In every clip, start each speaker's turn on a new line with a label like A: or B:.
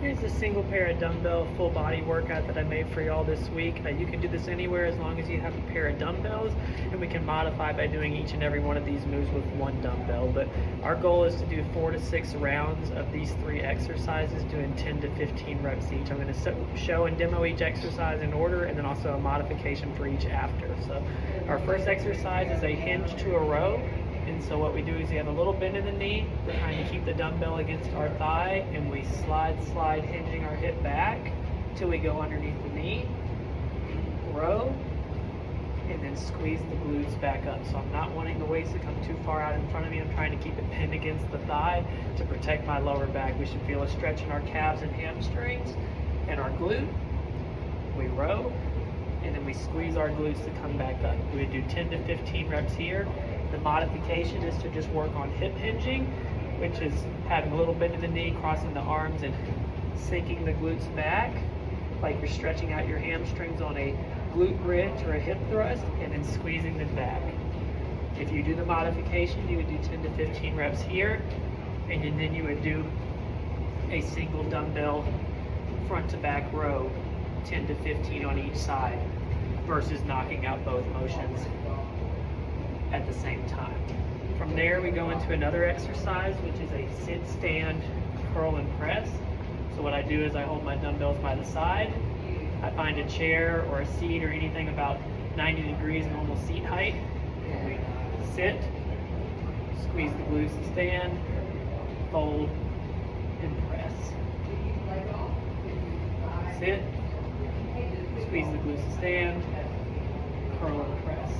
A: Here's a single pair of dumbbell full body workout that I made for y'all this week. You can do this anywhere as long as you have a pair of dumbbells, and we can modify by doing each and every one of these moves with one dumbbell. But our goal is to do 4 to 6 rounds of these 3 exercises, doing 10 to 15 reps each. I'm going to show and demo each exercise in order, and then also a modification for each after. So our first exercise is a hinge to a row. And so what we do is we have a little bend in the knee. We're trying to keep the dumbbell against our thigh, and we slide, hinging our hip back till we go underneath the knee, row, and then squeeze the glutes back up. So I'm not wanting the waist to come too far out in front of me. I'm trying to keep it pinned against the thigh to protect my lower back. We should feel a stretch in our calves and hamstrings and our glute. We row, and then we squeeze our glutes to come back up. We would do 10 to 15 reps here. The modification is to just work on hip hinging, which is having a little bend in the knee, crossing the arms, and sinking the glutes back, like you're stretching out your hamstrings on a glute bridge or a hip thrust, and then squeezing them back. If you do the modification, you would do 10 to 15 reps here, and then you would do a single dumbbell front to back row, 10 to 15 on each side, versus knocking out both motions at the same time. From there, we go into another exercise, which is a sit, stand, curl, and press. So what I do is I hold my dumbbells by the side. I find a chair or a seat or anything about 90 degrees normal seat height. And we sit, squeeze the glutes to stand, fold, and press. Sit, squeeze the glutes to stand, curl, and press.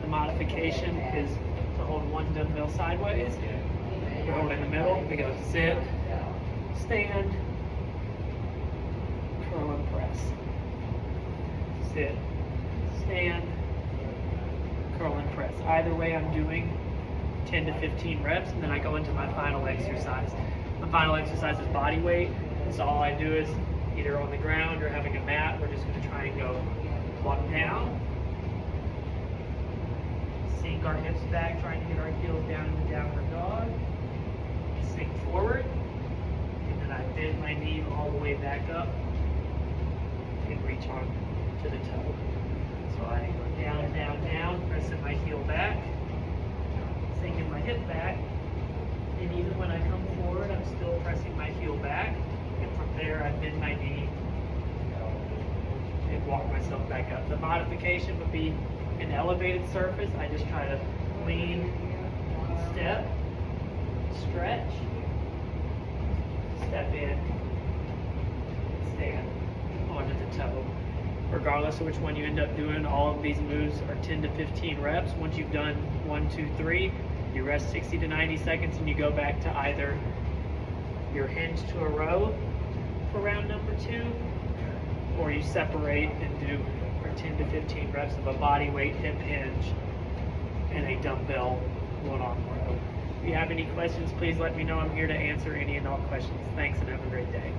A: The modification is to hold one dumbbell sideways. We hold in the middle. We go sit, stand, curl, and press. Sit, stand, curl, and press. Either way, I'm doing 10 to 15 reps, and then I go into my final exercise. My final exercise is body weight. So all I do is either on the ground or having a mat. We're just going to try and go walk down, sink our hips back, trying to get our heels down in the downward dog, sink forward, and then I bend my knee all the way back up and reach on to the toe. So I go down, pressing my heel back, sinking my hip back, and even when I come forward, I'm still pressing my heel back, and from there I bend my knee and walk myself back up. The modification would be an elevated surface. I just try to lean, step, stretch, step in, stand onto the toe. Regardless of which one you end up doing, all of these moves are 10 to 15 reps. Once you've done 1, 2, 3, you rest 60 to 90 seconds and you go back to either your hinge to a row for round number 2, or you separate and do 10 to 15 reps of a body weight hip hinge and a dumbbell one-arm row. If you have any questions, please let me know. I'm here to answer any and all questions. Thanks, and have a great day.